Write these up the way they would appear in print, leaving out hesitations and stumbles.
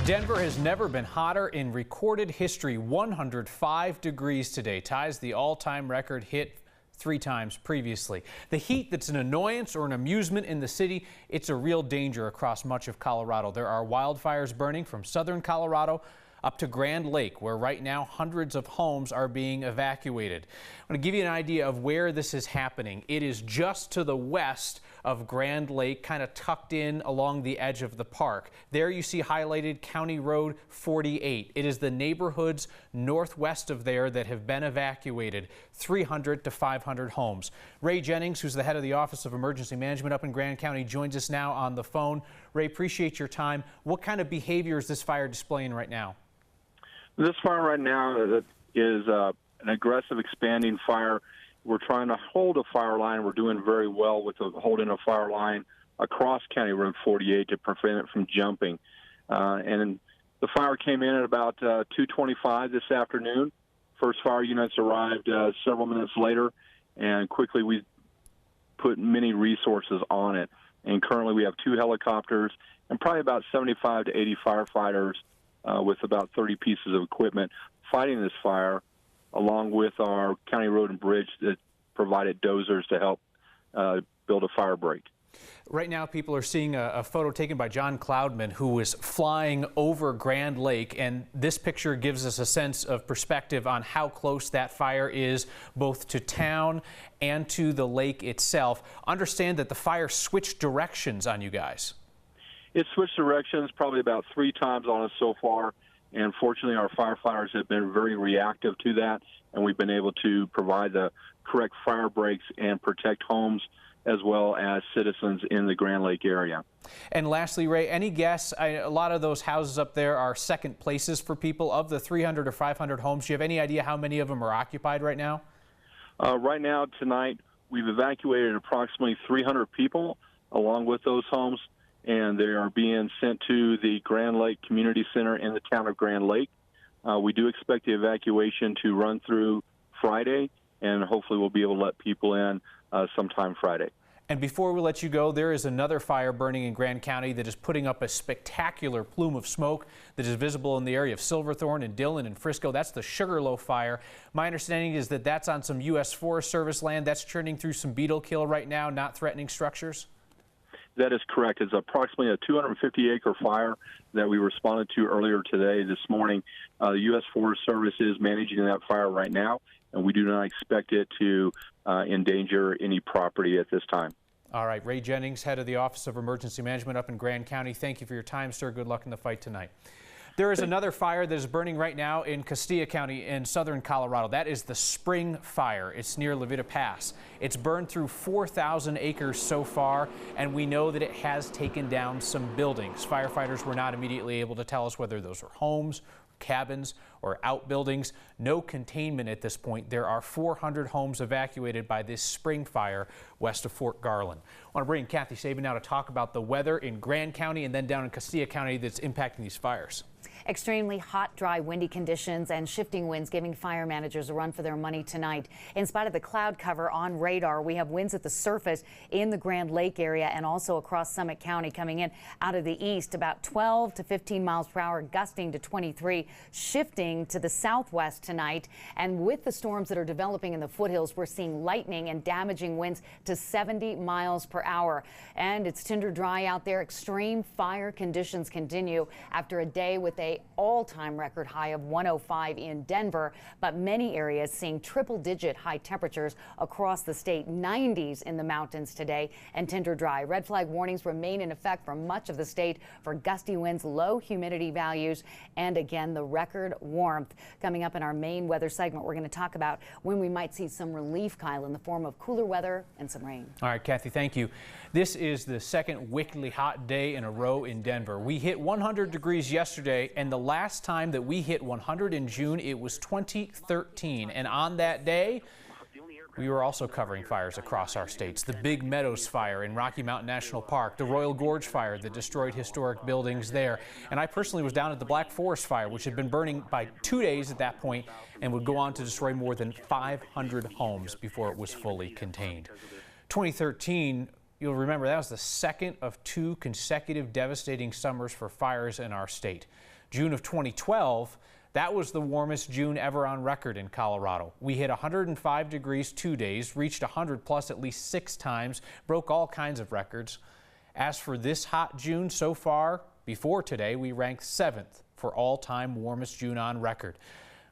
Denver has never been hotter in recorded history. 105 degrees today ties the all-time record hit 3 times previously. The heat that's an annoyance or an amusement in the city, it's a real danger across much of Colorado. There are wildfires burning from southern Colorado up to Grand Lake, where right now hundreds of homes are being evacuated. I want to give you an idea of where this is happening. It is just to the west of Grand Lake, kind of tucked in along the edge of the park. There you see highlighted County Road 48. It is the neighborhoods northwest of there that have been evacuated, 300 to 500 homes. Ray Jennings, who's the head of the Office of Emergency Management up in Grand County, joins us now on the phone. Ray, appreciate your time. What kind of behavior is this fire displaying right now? This fire right now is an aggressive, expanding fire. We're trying to hold a fire line. We're doing very well with holding a fire line across County Road 48 to prevent it from jumping. And the fire came in at about 2:25 this afternoon. First fire units arrived several minutes later, and quickly we put many resources on it. And currently we have 2 helicopters and probably about 75 to 80 firefighters with about 30 pieces of equipment fighting this fire, along with our County Road and Bridge that provided dozers to help build a fire break. Right now, people are seeing a photo taken by John Cloudman, who was flying over Grand Lake, and this picture gives us a sense of perspective on how close that fire is, both to town and to the lake itself. Understand that the fire switched directions on you guys. It switched directions probably about 3 times on us so far, and fortunately our firefighters have been very reactive to that, and we've been able to provide the correct fire breaks and protect homes as well as citizens in the Grand Lake area. And lastly, Ray, any guess? A lot of those houses up there are second places for people. Of the 300 or 500 homes, do you have any idea how many of them are occupied right now? Right now, tonight, we've evacuated approximately 300 people along with those homes, and they are being sent to the Grand Lake Community Center in the town of Grand Lake. We do expect the evacuation to run through Friday, and hopefully we'll be able to let people in sometime Friday. And before we let you go, there is another fire burning in Grand County that is putting up a spectacular plume of smoke that is visible in the area of Silverthorne and Dillon and Frisco. That's the Sugarloaf fire. My understanding is that that's on some U.S. Forest Service land. That's churning through some beetle kill right now, not threatening structures. That is correct. It's approximately a 250-acre fire that we responded to earlier today, this morning. The U.S. Forest Service is managing that fire right now, and we do not expect it to endanger any property at this time. All right. Ray Jennings, head of the Office of Emergency Management up in Grand County. Thank you for your time, sir. Good luck in the fight tonight. There is another fire that is burning right now in Castilla County in southern Colorado. That is the Spring Fire. It's near Levita Pass. It's burned through 4,000 acres so far, and we know that it has taken down some buildings. Firefighters were not immediately able to tell us whether those are homes, cabins, or outbuildings. No containment at this point. There are 400 homes evacuated by this spring fire west of Fort Garland. I want to bring Kathy Sabin now to talk about the weather in Grand County and then down in Castilla County that's impacting these fires. Extremely hot, dry, windy conditions and shifting winds giving fire managers a run for their money tonight. In spite of the cloud cover on radar, we have winds at the surface in the Grand Lake area and also across Summit County coming in out of the east, about 12 to 15 miles per hour, gusting to 23, shifting to the southwest tonight. And with the storms that are developing in the foothills, we're seeing lightning and damaging winds to 70 miles per hour. And it's tinder dry out there. Extreme fire conditions continue after a day with a all-time record high of 105 in Denver, but many areas seeing triple-digit high temperatures across the state, 90s in the mountains today, and tinder dry. Red flag warnings remain in effect for much of the state for gusty winds, low humidity values, and again, the record warmth. Coming up in our main weather segment, we're going to talk about when we might see some relief, Kyle, in the form of cooler weather and some rain. All right, Kathy, thank you. This is the second wickedly hot day in a row in Denver. We hit 100 degrees yesterday, and the last time that we hit 100 in June, it was 2013. And on that day, we were also covering fires across our states. The Big Meadows fire in Rocky Mountain National Park, the Royal Gorge fire that destroyed historic buildings there. And I personally was down at the Black Forest fire, which had been burning by 2 days at that point and would go on to destroy more than 500 homes before it was fully contained. 2013, you'll remember, that was the second of 2 consecutive devastating summers for fires in our state. June of 2012, that was the warmest June ever on record in Colorado. We hit 105 degrees 2 days, reached 100 plus at least 6 times, broke all kinds of records. As for this hot June so far, before today, we ranked 7th for all-time warmest June on record.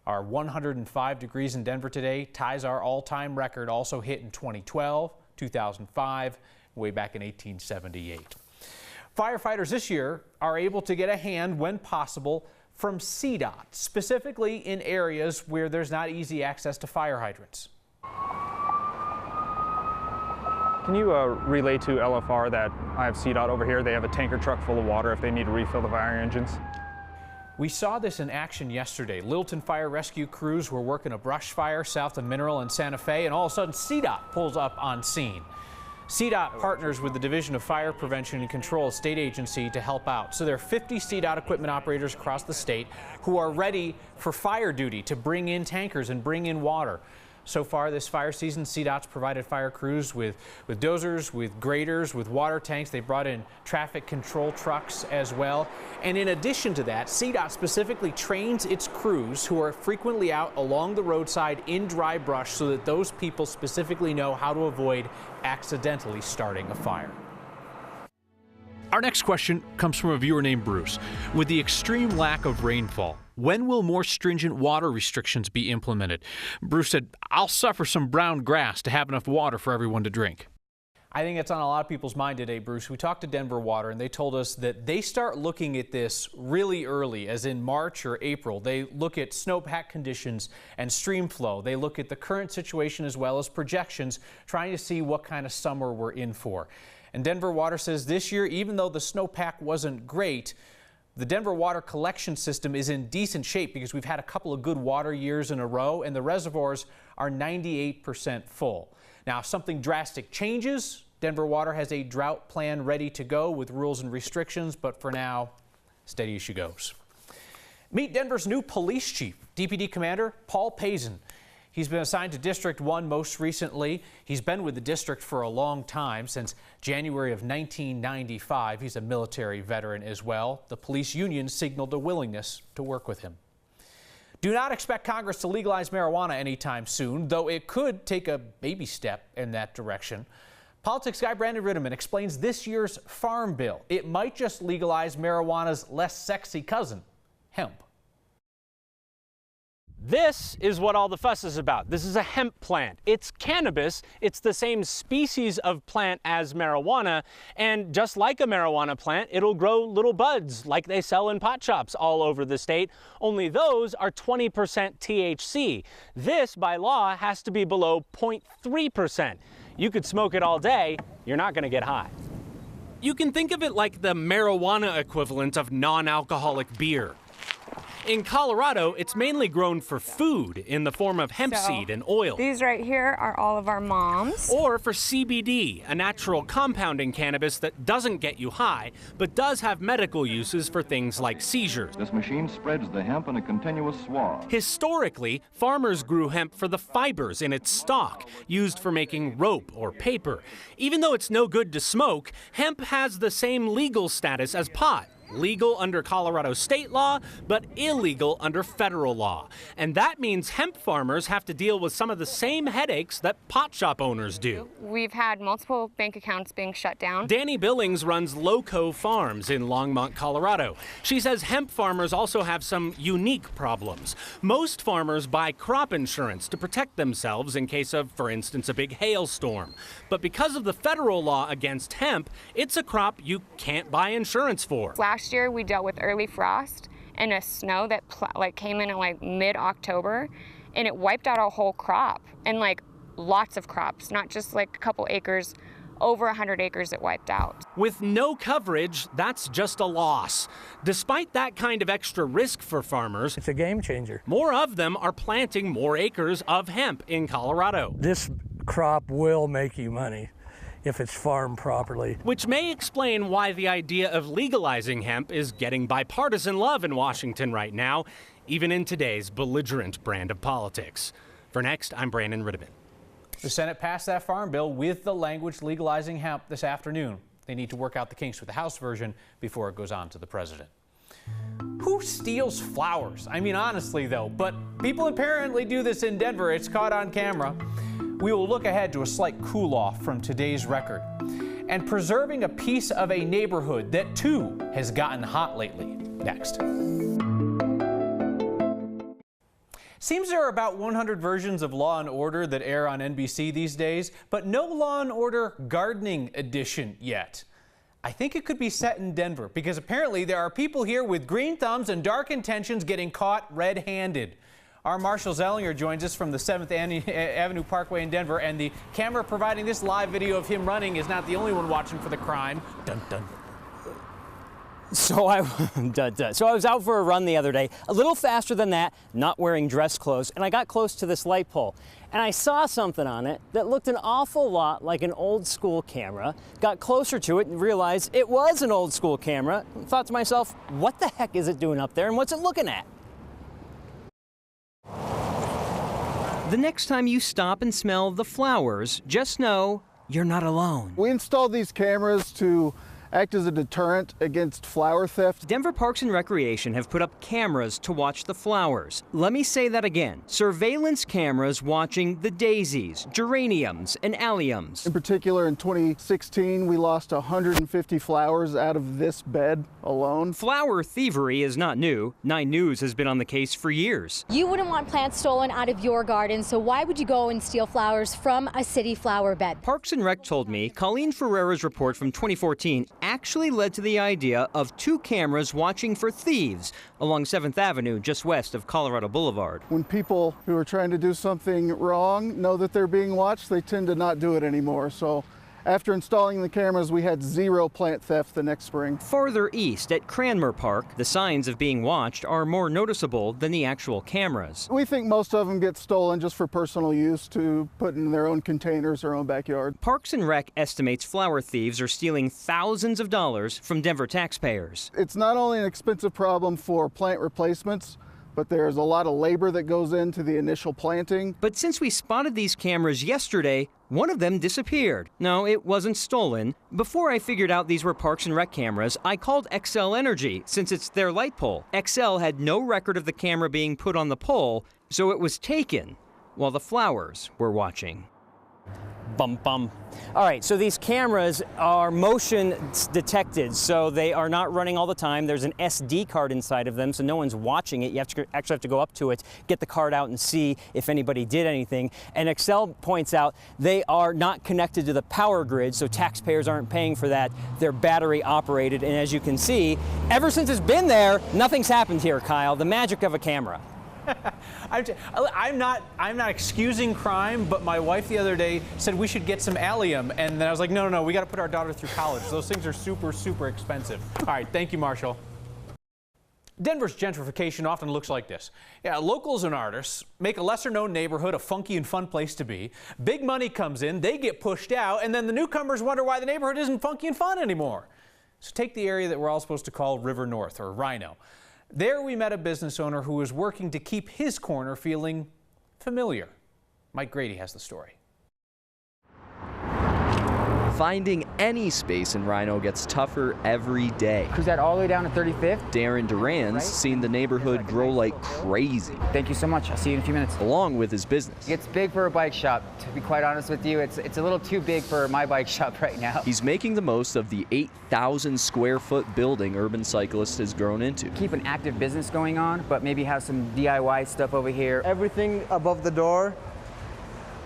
Our 105 degrees in Denver today ties our all-time record, also hit in 2012, 2005, way back in 1878. Firefighters this year are able to get a hand when possible from CDOT, specifically in areas where there's not easy access to fire hydrants. Can you relay to LFR that I have CDOT over here? They have a tanker truck full of water if they need to refill the fire engines. We saw this in action yesterday. Littleton Fire Rescue crews were working a brush fire south of Mineral in Santa Fe, and all of a sudden CDOT pulls up on scene. CDOT partners with the Division of Fire Prevention and Control, a state agency, to help out. So there are 50 CDOT equipment operators across the state who are ready for fire duty to bring in tankers and bring in water. So far this fire season, CDOT's provided fire crews with dozers, with graders, with water tanks. They brought in traffic control trucks as well. And in addition to that, CDOT specifically trains its crews who are frequently out along the roadside in dry brush so that those people specifically know how to avoid accidentally starting a fire. Our next question comes from a viewer named Bruce. With the extreme lack of rainfall, when will more stringent water restrictions be implemented? Bruce said, I'll suffer some brown grass to have enough water for everyone to drink. I think it's on a lot of people's mind today, Bruce. We talked to Denver Water, and they told us that they start looking at this really early, as in March or April. They look at snowpack conditions and stream flow. They look at the current situation as well as projections, trying to see what kind of summer we're in for. And Denver Water says this year, even though the snowpack wasn't great, the Denver water collection system is in decent shape because we've had a couple of good water years in a row, and the reservoirs are 98% full. Now, if something drastic changes, Denver Water has a drought plan ready to go with rules and restrictions, but for now, steady as she goes. Meet Denver's new police chief, DPD Commander Paul Pazin. He's been assigned to District 1 most recently. He's been with the district for a long time, since January of 1995. He's a military veteran as well. The police union signaled a willingness to work with him. Do not expect Congress to legalize marijuana anytime soon, though it could take a baby step in that direction. Politics guy Brandon Ritterman explains this year's farm bill. It might just legalize marijuana's less sexy cousin, hemp. This is what all the fuss is about. This is a hemp plant. It's cannabis. It's the same species of plant as marijuana. And just like a marijuana plant, it'll grow little buds like they sell in pot shops all over the state. Only those are 20% THC. This, by law, has to be below 0.3%. You could smoke it all day. You're not going to get high. You can think of it like the marijuana equivalent of non-alcoholic beer. In Colorado, it's mainly grown for food in the form of hemp seed and oil. These right here are all of our moms. Or for CBD, a natural compound in cannabis that doesn't get you high, but does have medical uses for things like seizures. This machine spreads the hemp in a continuous swath. Historically, farmers grew hemp for the fibers in its stalk, used for making rope or paper. Even though it's no good to smoke, hemp has the same legal status as pot. Legal under Colorado state law, but illegal under federal law. And that means hemp farmers have to deal with some of the same headaches that pot shop owners do. We've had multiple bank accounts being shut down. Danny Billings runs Loco Farms in Longmont, Colorado. She says hemp farmers also have some unique problems. Most farmers buy crop insurance to protect themselves in case of, for instance, a big hailstorm. But because of the federal law against hemp, it's a crop you can't buy insurance for. Last year we dealt with early frost and a snow that came in mid-October, and it wiped out our whole crop, and lots of crops, not just a couple acres. Over 100 acres it wiped out. With no coverage, that's just a loss. Despite that kind of extra risk for farmers, it's a game changer. More of them are planting more acres of hemp in Colorado. This crop will make you money if it's farmed properly. Which may explain why the idea of legalizing hemp is getting bipartisan love in Washington right now, even in today's belligerent brand of politics. For Next, I'm Brandon Ritterman. The Senate passed that farm bill with the language legalizing hemp this afternoon. They need to work out the kinks with the House version before it goes on to the president. Who steals flowers? I mean, honestly though, but people apparently do this in Denver. It's caught on camera. We will look ahead to a slight cool-off from today's record and preserving a piece of a neighborhood that too has gotten hot lately. Next. Seems there are about 100 versions of Law & Order that air on NBC these days, but no Law & Order Gardening Edition yet. I think it could be set in Denver because apparently there are people here with green thumbs and dark intentions getting caught red-handed. Our Marshall Zellinger joins us from the 7th Avenue Parkway in Denver, and the camera providing this live video of him running is not the only one watching for the crime. Dun, dun. So I was out for a run the other day, a little faster than that, not wearing dress clothes, and I got close to this light pole. And I saw something on it that looked an awful lot like an old school camera, got closer to it and realized it was an old school camera, and thought to myself, what the heck is it doing up there and what's it looking at? The next time you stop and smell the flowers, just know you're not alone. We installed these cameras to act as a deterrent against flower theft. Denver Parks and Recreation have put up cameras to watch the flowers. Let me say that again. Surveillance cameras watching the daisies, geraniums, and alliums. In particular, in 2016, we lost 150 flowers out of this bed alone. Flower thievery is not new. 9 News has been on the case for years. You wouldn't want plants stolen out of your garden, so why would you go and steal flowers from a city flower bed? Parks and Rec told me Colleen Ferreira's report from 2014 actually led to the idea of 2 cameras watching for thieves along 7th Avenue just west of Colorado Boulevard. When people who are trying to do something wrong know that they're being watched, they tend to not do it anymore. So after installing the cameras, we had 0 plant theft the next spring. Farther east at Cranmer Park, the signs of being watched are more noticeable than the actual cameras. We think most of them get stolen just for personal use to put in their own containers or own backyard. Parks and Rec estimates flower thieves are stealing thousands of dollars from Denver taxpayers. It's not only an expensive problem for plant replacements, but there's a lot of labor that goes into the initial planting. But since we spotted these cameras yesterday, one of them disappeared. No, it wasn't stolen. Before I figured out these were Parks and Rec cameras, I called Xcel Energy, since it's their light pole. Xcel had no record of the camera being put on the pole, so it was taken while the flowers were watching. Bum bum. All right, so these cameras are motion detected, so they are not running all the time. There's an SD card inside of them, so no one's watching it. You actually have to go up to it, get the card out and see if anybody did anything. And Xcel points out they are not connected to the power grid, so taxpayers aren't paying for that. They're battery operated, and as you can see, ever since it's been there, nothing's happened here, Kyle. The magic of a camera. I'm not excusing crime, but my wife the other day said we should get some allium, and then I was like, no, we got to put our daughter through college. Those things are super, super expensive. All right, thank you, Marshall. Denver's gentrification often looks like this. Yeah, locals and artists make a lesser-known neighborhood a funky and fun place to be. Big money comes in, they get pushed out, and then the newcomers wonder why the neighborhood isn't funky and fun anymore. So take the area that we're all supposed to call River North, or Rhino. There we met a business owner who was working to keep his corner feeling familiar. Mike Grady has the story. Finding any space in Rhino gets tougher every day. Cruise that all the way down to 35th. Darren Duran's seen the neighborhood grow like crazy. Thank you so much. I'll see you in a few minutes. Along with his business. It's big for a bike shop. To be quite honest with you, it's a little too big for my bike shop right now. He's making the most of the 8,000 square foot building Urban Cyclist has grown into. Keep an active business going on, but maybe have some DIY stuff over here. Everything above the door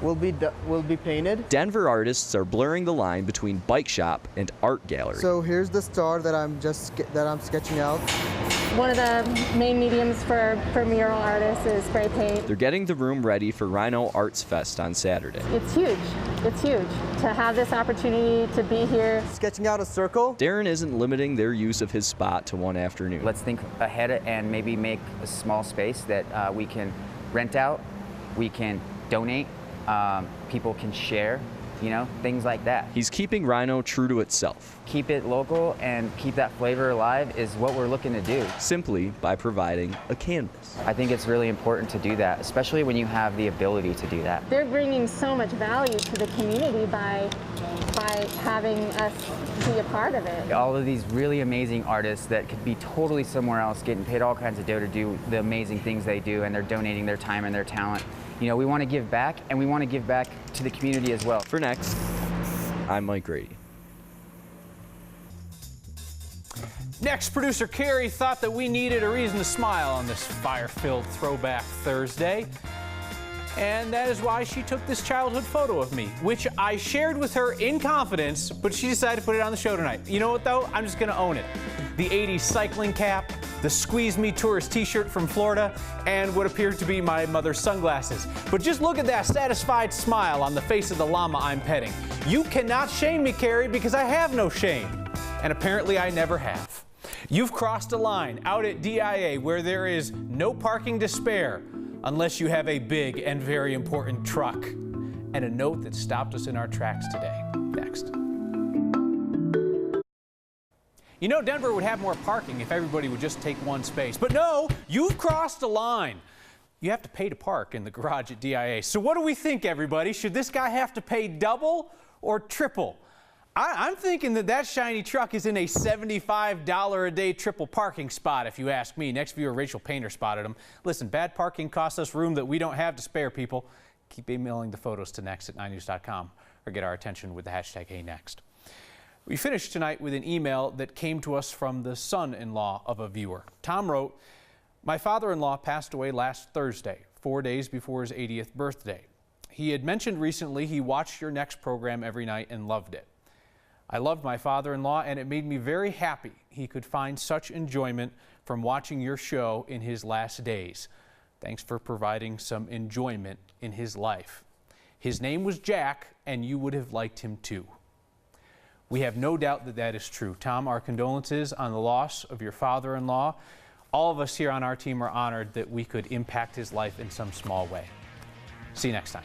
will be painted. Denver artists are blurring the line between bike shop and art gallery. So here's the star that I'm sketching out. One of the main mediums for mural artists is spray paint. They're getting the room ready for Rhino Arts Fest on Saturday. It's huge. It's huge to have this opportunity to be here. Sketching out a circle. Darren isn't limiting their use of his spot to one afternoon. Let's think ahead and maybe make a small space that we can rent out, we can donate, people can share. you know, things like that. He's keeping Rhino true to itself. Keep it local and keep that flavor alive is what we're looking to do. Simply by providing a canvas. I think it's really important to do that, especially when you have the ability to do that. They're bringing so much value to the community by having us be a part of it. All of these really amazing artists that could be totally somewhere else, getting paid all kinds of dough to do the amazing things they do, and they're donating their time and their talent. You know, we want to give back, and we want to give back to the community as well. For Next, I'm Mike Grady. Next, producer Carrie thought that we needed a reason to smile on this fire-filled Throwback Thursday. And that is why she took this childhood photo of me, which I shared with her in confidence, but she decided to put it on the show tonight. You know what, though? I'm just going to own it. The 80s cycling cap, the Squeeze Me tourist t-shirt from Florida, and what appeared to be my mother's sunglasses. But just look at that satisfied smile on the face of the llama I'm petting. You cannot shame me, Carrie, because I have no shame. And apparently I never have. You've crossed a line out at DIA where there is no parking to spare, unless you have a big and very important truck. And a note that stopped us in our tracks today. Next. You know, Denver would have more parking if everybody would just take one space. But no, you've crossed a line. You have to pay to park in the garage at DIA. So what do we think, everybody? Should this guy have to pay double or triple? I'm thinking that shiny truck is in a $75 a day triple parking spot, if you ask me. Next viewer Rachel Painter spotted him. Listen, bad parking costs us room that we don't have to spare, people. Keep emailing the photos to next@9news.com or get our attention with the hashtag #HeyNext. We finished tonight with an email that came to us from the son-in-law of a viewer. Tom wrote, "My father-in-law passed away last Thursday, 4 days before his 80th birthday. He had mentioned recently he watched your Next program every night and loved it. I loved my father-in-law, and it made me very happy he could find such enjoyment from watching your show in his last days. Thanks for providing some enjoyment in his life. His name was Jack, and you would have liked him too." We have no doubt that that is true. Tom, our condolences on the loss of your father-in-law. All of us here on our team are honored that we could impact his life in some small way. See you next time.